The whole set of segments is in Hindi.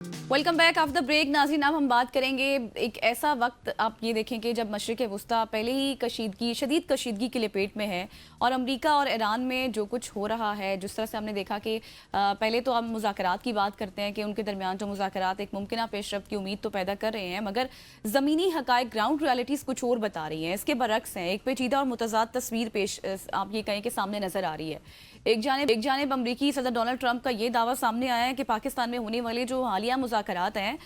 Welcome back after the break. नाज़रीन, अब हम बात करेंगे एक ऐसा वक्त, आप ये देखें कि जब मशरिक़ वुस्ता पहले ही शदीद कशीदगी की लपेट में है और अमरीका और ईरान में जो कुछ हो रहा है, जिस तरह से हमने देखा कि पहले तो हम मुज़ाकरात की बात करते हैं कि उनके दरमियान जो मुज़ाकरात एक मुमकिन पेशरफ्त की उम्मीद तो पैदा कर रहे हैं, मगर ज़मीनी हक़ाइक़, ग्राउंड रियलिटीज़ कुछ और बता रही हैं। इसके बरक्स हैं, एक पेचीदा और मुतज़ाद तस्वीर पेश आप ये कहें कि सामने नज़र आ रही है। एक जानिब अमरीकी सदर डोनाल्ड ट्रंप का ये दावा सामने आया है कि पाकिस्तान में होने वाले जो हालिया मुज़ाकरात हैं,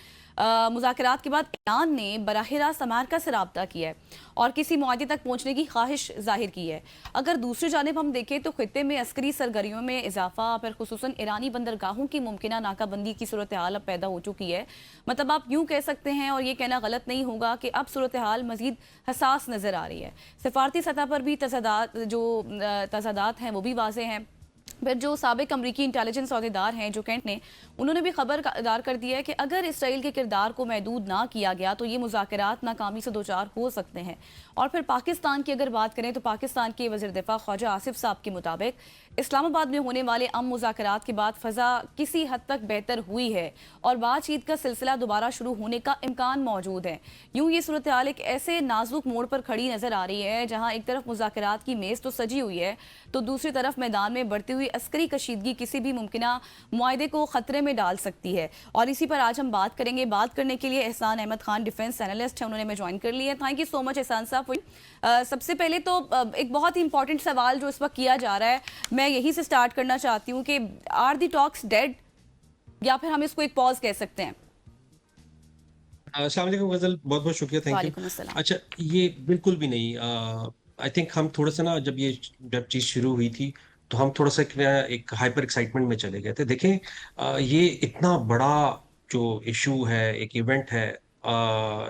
मुज़ाकरात के बाद ईरान ने बराह रास्त अमेरिका से रब्ता किया है और किसी मुआहदे तक पहुंचने की ख्वाहिश जाहिर की है। अगर दूसरी जानिब हम देखें तो खित्ते में अस्करी सरगर्मियों में इजाफा, फिर खुसूसन ईरानी बंदरगाहों की मुमकिन नाकाबंदी की सूरत हाल अब पैदा हो चुकी है। मतलब आप यूँ कह सकते हैं, और ये कहना गलत नहीं होगा, कि अब सूरत हाल मजीद हसास नज़र आ रही है। सिफारती सतह पर भी तजादात हैं वो भी वाजे हैं। फिर जो साबिक अमरीकी इंटेलिजेंस अहदेदार हैं जो कैंट ने, उन्होंने भी खबरदार कर दिया है कि अगर इसराइल के किरदार को महदूद ना किया गया तो ये मुज़ाकरात नाकामी से दोचार हो सकते हैं। और फिर पाकिस्तान की अगर बात करें तो पाकिस्तान के वज़ीर दिफा ख्वाजा आसिफ साहब के मुताबिक इस्लामाबाद में होने वाले मुज़ाकरात के बाद फ़ज़ा किसी हद तक बेहतर हुई है और बातचीत का सिलसिला दोबारा शुरू होने का इम्कान मौजूद है। यूँ ये सूरत हाल एक ऐसे नाजुक मोड़ पर खड़ी नज़र आ रही है जहाँ एक तरफ मुज़ाकरात की मेज़ तो सजी हुई है, तो दूसरी तरफ मैदान में बढ़ती हुई अस्करी कशीदगी किसी भी मुमकिना मुआहदे को खतरे में डाल सकती है। और इसी पर आज हम बात करेंगे। बात करने के लिए एहसान अहमद खान डिफेंस एनालिस्ट है, उन्होंने हमें ज्वाइन कर लिया है। थैंक यू सो मच एहसान साहब। सबसे पहले तो एक बहुत ही इंपॉर्टेंट सवाल जो इस वक्त किया जा रहा है, मैं यही से स्टार्ट करना चाहती हूँ कि आर दी टॉक्स डेड, या फिर हम इसको एक पॉज कह सकते हैं? अस्सलाम वालेकुम गजल, बहुत बहुत शुक्रिया, थैंक यू। वालेकुम अस्सलाम। अच्छा, ये बिल्कुल भी नहीं। आई थिंक हम थोड़ा सा ना, जब चीज शुरू हुई थी तो हम थोड़ा सा एक हाइपर एक्साइटमेंट में चले गए थे। देखें, ये इतना बड़ा जो इशू है, एक इवेंट है।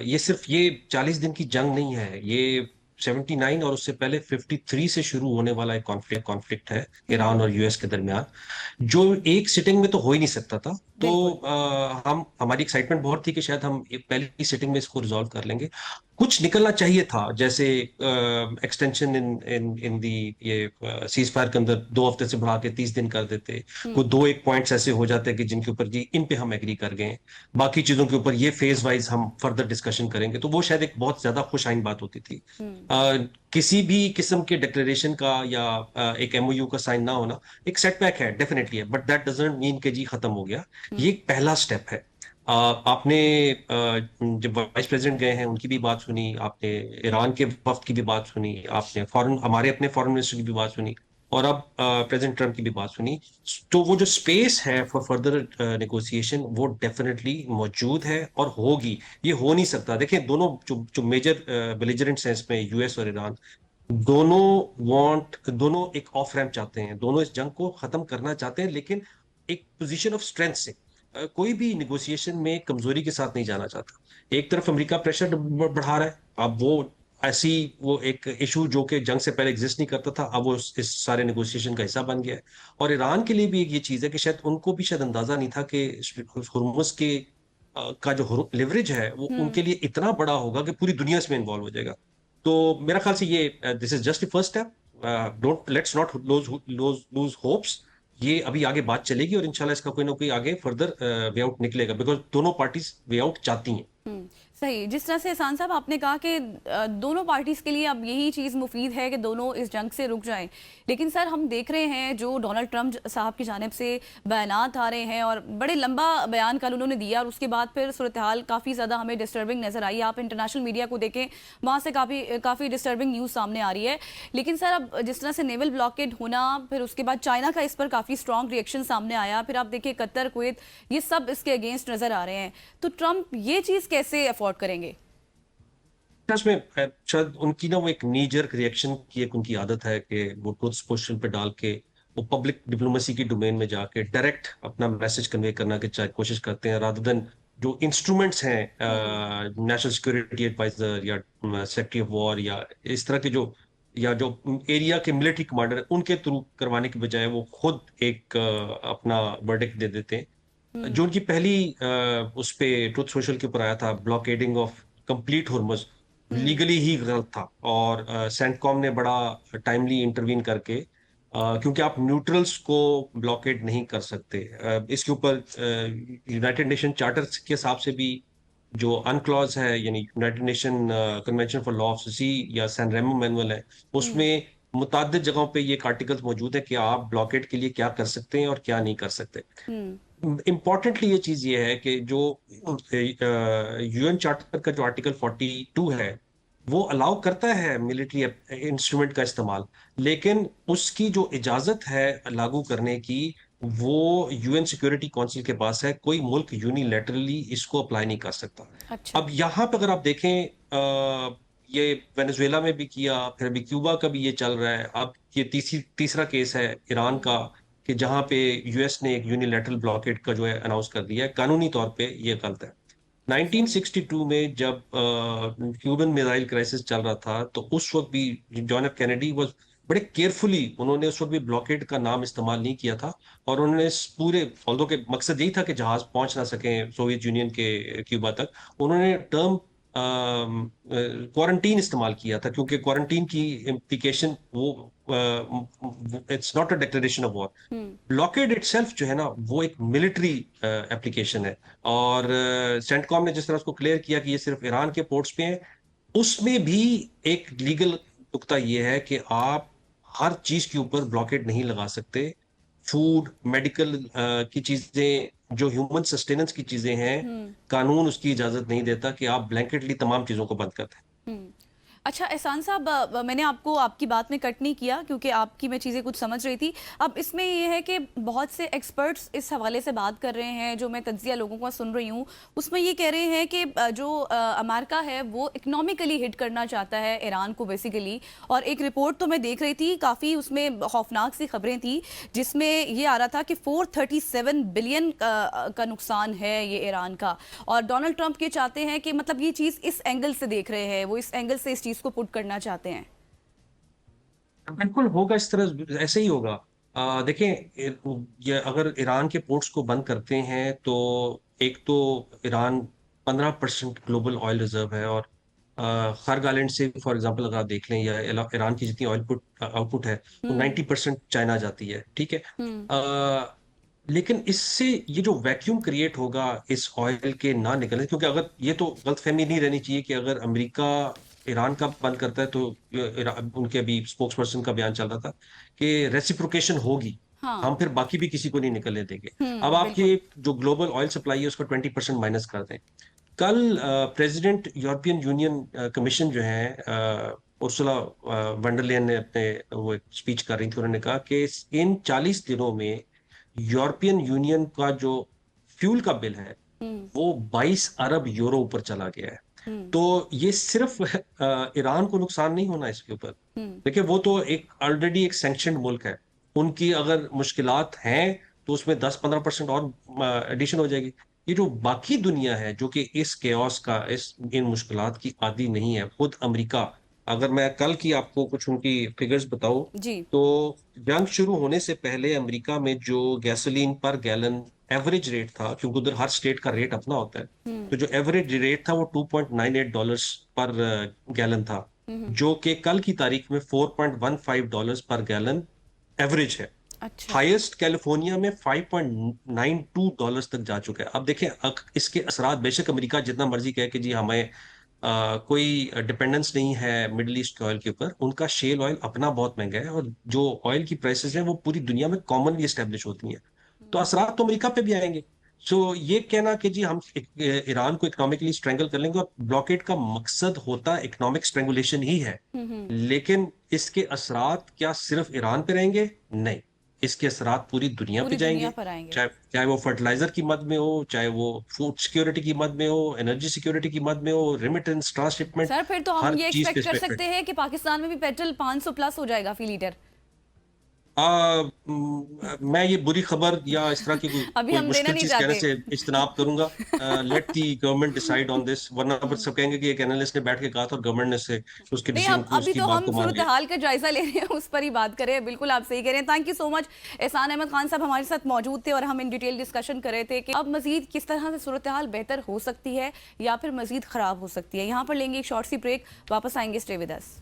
ये सिर्फ ये 40 दिन की जंग नहीं है, ये 79 और उससे पहले 53 से शुरू होने वाला एक कॉन्फ्लिक्ट है ईरान और यूएस के दरमियान, जो एक सिटिंग में तो हो ही नहीं सकता था। तो बिल्कुल। हम हमारी एक्साइटमेंट बहुत थी कि शायद हम पहली सिटिंग में इसको रिजॉल्व कर लेंगे। कुछ निकलना चाहिए था, जैसे एक्सटेंशन इन इन इन दी ये सीज फायर के अंदर 2 हफ्ते से बढ़ा के 30 दिन कर देते। कोई दो एक पॉइंट्स ऐसे हो जाते कि जिनके ऊपर जी इन पे हम एग्री कर गए, बाकी चीजों के ऊपर ये फेज वाइज हम फर्दर डिस्कशन करेंगे, तो वो शायद एक बहुत ज्यादा खुशआइन बात होती थी। किसी भी किस्म के डिक्लेरेशन का या एक एमओयू का साइन ना होना एक सेटबैक है, डेफिनेटली है, बट दैट डजंट मीन कि जी खत्म हो गया। ये एक पहला स्टेप है। आपने जब वाइस प्रेसिडेंट गए हैं उनकी भी बात सुनी, आपने ईरान के वफ्द की भी बात सुनी, आपने हमारे अपने फॉरेन मिनिस्टर की भी बात सुनी, और अब प्रेसिडेंट ट्रम्प की भी बात सुनी। तो वो जो स्पेस है फॉर फर्दर नेगोशिएशन वो डेफिनेटली मौजूद है और होगी। ये हो नहीं सकता। देखिए, दोनों जो मेजर बेलिजरेंट्स हैं इसमें, यूएस और ईरान, दोनों एक ऑफ रैंप चाहते हैं, दोनों इस जंग को खत्म करना चाहते हैं, लेकिन एक पोजीशन ऑफ स्ट्रेंथ से। कोई भी निगोशिएशन में कमजोरी के साथ नहीं जाना चाहता। एक तरफ अमेरिका प्रेशर बढ़ा रहा है, अब वो एक इशू जो कि जंग से पहले एग्जिस्ट नहीं करता था, अब वो इस सारे नेगोशिएशन का हिस्सा बन गया है। और ईरान के लिए भी एक ये चीज है कि शायद उनको भी शायद अंदाजा नहीं था कि हुर्मुज के का जो लिवरेज है वो उनके लिए इतना बड़ा होगा कि पूरी दुनिया इसमें इन्वॉल्व हो जाएगा। तो मेरा ख्याल से ये this is just the first step. Don't let's not lose hopes. ये अभी आगे बात चलेगी और इंशाल्लाह इसका कोई ना कोई आगे फर्दर वे आउट निकलेगा, बिकॉज दोनों पार्टीज वे आउट चाहती हैं। सही। जिस तरह से एहसान साहब आपने कहा कि दोनों पार्टीज के लिए अब यही चीज़ मुफीद है कि दोनों इस जंग से रुक जाएं, लेकिन सर हम देख रहे हैं जो डोनाल्ड ट्रंप साहब की जानिब से बयानात आ रहे हैं, और बड़े लंबा बयान कल उन्होंने दिया और उसके बाद फिर सूरत हाल काफ़ी ज़्यादा हमें डिस्टर्बिंग नज़र आई। आप इंटरनेशनल मीडिया को देखें, वहाँ से काफ़ी डिस्टर्बिंग न्यूज़ सामने आ रही है। लेकिन सर अब जिस तरह से नेवल ब्लॉकेड होना, फिर उसके बाद चाइना का इस पर काफ़ी स्ट्रॉन्ग रिएक्शन सामने आया, फिर आप देखिए कतर, कुवैत, ये सब इसके अगेंस्ट नज़र आ रहे हैं। तो ट्रंप ये चीज़ कैसे अफोर्ड करेंगे? उसमें शायद उनकी ना वो एक नी जर्क रिएक्शन की एक उनकी आदत है कि वो ट्रुथ सोशल पे डाल के वो पब्लिक डिप्लोमेसी की डोमेन में जाके डायरेक्ट अपना मैसेज कन्वे करना की कोशिश करते हैं, रादर देन जो इंस्ट्रूमेंट्स हैं नेशनल सिक्योरिटी एडवाइजर या सेक्रेटरी ऑफ वॉर या इस तरह के जो एरिया के मिलिट्री कमांडर उनके थ्रू करवाने के बजाय वो खुद एक अपना वर्डिक्ट दे देते हैं। जो उनकी पहली उस पे ट्रुथ सोशल के ऊपर आया था, ब्लॉकेडिंग ऑफ कंप्लीट हुर्मुज, लीगली ही गलत था, और सेंटकॉम ने बड़ा टाइमली इंटरवीन करके क्योंकि आप न्यूट्रल्स को ब्लॉकेट नहीं कर सकते। इसके ऊपर यूनाइटेड नेशन चार्टर के हिसाब से भी जो अनक्लॉज है, यानी United Nation Convention for Law of Sea या सैन रेमो मैनुअल है, हम्म। उसमें मुताद्दिद जगहों पे ये आर्टिकल्स मौजूद है कि आप ब्लॉकेट के लिए क्या कर सकते हैं और क्या नहीं कर सकते। हम्म। इम्पोर्टेंटली ये चीज ये है कि जो यूएन चार्टर का जो आर्टिकल 42 है वो अलाउ करता है मिलिट्री इंस्ट्रूमेंट का इस्तेमाल, लेकिन उसकी जो इजाजत है लागू करने की वो यूएन सिक्योरिटी काउंसिल के पास है। कोई मुल्क यूनिलैटरली इसको अप्लाई नहीं कर सकता। अच्छा। अब यहाँ पे अगर आप देखें, ये वेनेजुएला में भी किया, फिर अभी क्यूबा का भी ये चल रहा है, अब ये तीसरा केस है ईरान का, हम्म। कि जहां पे यूएस ने एक यूनिलैटरल ब्लॉकेड का जो है अनाउंस कर दिया है। कानूनी तौर पे ये गलत है। 1962 में जब क्यूबन मिसाइल क्राइसिस चल रहा था, तो उस वक्त भी जॉन एफ कैनेडी वो बड़े केयरफुली, उन्होंने उस वक्त भी ब्लॉकेड का नाम इस्तेमाल नहीं किया था। और उन्होंने इस पूरे, ऑल्दो के मकसद यही था कि जहाज पहुंच ना सके सोवियत यूनियन के क्यूबा तक, उन्होंने टर्म क्वारंटीन इस्तेमाल किया था, क्योंकि क्वारंटीन की इम्प्लीकेशन वो it's not a declaration of war. Hmm. Blockade itself जो है ना, वो एक मिलिट्री एप्लीकेशन है। और सेंटकॉम ने जिस तरह उसको क्लियर किया कि ये सिर्फ ईरान के पोर्ट्स पे है, उसमें भी एक लीगल नुक्ता ये है कि आप हर चीज के ऊपर ब्लॉकेड नहीं लगा सकते। फूड, मेडिकल की चीजें, जो ह्यूमन सस्टेनेंस की चीजें हैं, हम्म। कानून उसकी इजाजत नहीं देता कि आप ब्लैंकेटली तमाम चीजों को बंद कर दें। हम्म। अच्छा एहसान साहब, मैंने आपको आपकी बात में कट नहीं किया क्योंकि आपकी मैं चीज़ें कुछ समझ रही थी। अब इसमें ये है कि बहुत से एक्सपर्ट्स इस हवाले से बात कर रहे हैं, जो मैं तज्जिया लोगों का सुन रही हूँ उसमें ये कह रहे हैं कि जो अमेरिका है वो इकोनॉमिकली हिट करना चाहता है ईरान को बेसिकली। और एक रिपोर्ट तो मैं देख रही थी, काफ़ी उसमें खौफनाक सी खबरें थी, जिसमें ये आ रहा था कि 437 बिलियन का नुकसान है ये ईरान का। और डोनाल्ड ट्रंप ये चाहते हैं कि मतलब ये चीज़ इस एंगल से देख रहे हैं, वो इस एंगल से इस चीज़ को पुट करना चाहते हैं। बिल्कुल होगा, इस तरह ऐसे ही होगा। देखें, ये अगर ईरान के पोर्ट्स को बंद करते हैं तो एक तो ईरान 15% ग्लोबल ऑयल रिजर्व है, और खर्ग आइलैंड से फॉर एग्जांपल अगर आप देख लें, या ईरान की जितनी ऑयल आउटपुट है वो हम्म। 90% चाइना जाती है, ठीक है। हम्म। लेकिन इससे ये जो वैक्यूम क्रिएट होगा इस ऑयल के ना निकलने, क्योंकि अगर ये तो गलतफहमी नहीं रहनी चाहिए कि अगर अमेरिका ईरान का बंद करता है तो उनके अभी स्पोक्स पर्सन का बयान चल रहा था कि रेसिप्रोकेशन होगी, हाँ। हम फिर बाकी भी किसी को नहीं निकलने देंगे। अब आपकी बिल्कुल। जो ग्लोबल ऑयल सप्लाई है उसका 20% माइनस कर दें। कल प्रेसिडेंट यूरोपियन यूनियन कमीशन जो है, उर्सुला वंडरलेयन ने अपने वो स्पीच कर रही थी, उन्होंने कहा कि इन 40 दिनों में यूरोपियन यूनियन का जो फ्यूल का बिल है हम्म। वो 22 अरब यूरो ऊपर चला गया है। हम्म। तो ये सिर्फ ईरान को नुकसान नहीं होना इसके ऊपर। हम्म। देखिए, वो तो एक ऑलरेडी एक सैंक्शनड मुल्क है, उनकी अगर मुश्किलात हैं तो उसमें 10-15% और एडिशन हो जाएगी। ये जो बाकी दुनिया है जो कि इस केओस का, इस इन मुश्किलात की आदी नहीं है, खुद अमेरिका, अगर मैं कल की आपको कुछ उनकी फिगर्स बताऊं, जी। तो जंग शुरू होने से पहले अमेरिका में जो गैसोलीन पर गैलन एवरेज रेट था, क्योंकि उधर हर स्टेट का रेट अपना होता है, हम्म। तो जो एवरेज रेट था वो $2.98 पर गैलन था, हम्म। जो कि कल की तारीख में $4.15 पर गैलन एवरेज है। अच्छा। हाईएस्ट कैलिफोर्निया में $5.92 तक जा चुका है। अब देखें, इसके असरात, बेशक अमेरिका जितना मर्जी कहे कि जी हमें कोई डिपेंडेंस नहीं है मिडिल ईस्ट के ऑयल के ऊपर, उनका शेल ऑयल अपना बहुत महंगा है, और जो ऑयल की प्राइसेस हैं वो पूरी दुनिया में कॉमनली एस्टेब्लिश होती हैं। तो असरात तो अमेरिका पे भी आएंगे। सो ये कहना कि जी हम ईरान को इकोनॉमिकली स्ट्रेंगल कर लेंगे, और ब्लॉकेड का मकसद होता इकोनॉमिक स्ट्रेंगुलेशन ही है, हम्म। लेकिन इसके असरात क्या सिर्फ ईरान पे रहेंगे? नहीं, इसके असरात पूरी दुनिया पे पूरी दुनिया जाएंगे। पर आएंगे। चाहे चाहे वो फर्टिलाइजर की मद में हो, चाहे वो फूड सिक्योरिटी की मद में हो, एनर्जी सिक्योरिटी की मद में हो, रेमिटेंस, ट्रांसशिपमेंट, सर फिर तो हम हर ये चीज पे एक्सपेक्ट इस कर पे सकते इफेक्ट। हैं कि पाकिस्तान में भी पेट्रोल 500 प्लस हो जाएगा फी लीटर। मैं ये बुरी खबर या इस तरह की कोई अभी कोई हम देना मुश्किल नहीं चीज कहने चाहते। से इज्तनाब करूंगा। Let the government decide on this, वरना फिर सब कहेंगे कि एक एनालिस्ट ने बैठ के कहा था और गवर्नमेंट ने से उसके नहीं, डिसीजन अब को, अभी उसकी तो बात हम को मान सूरत लिया। हाल का जायजा ले रहे हैं, उस पर ही बात करें। बिल्कुल आप सही कह रहे हैं। Thank you so much. एहसान अहमद खान साहब हमारे साथ मौजूद थे और हम इन डिटेल डिस्कशन कर रहे थे कि अब मजीद किस तरह से सूरत हाल बेहतर हो सकती है या फिर मजीद खराब हो सकती है। यहाँ पर लेंगे एक शॉर्ट सी ब्रेक, वापस आएंगे। Stay with us.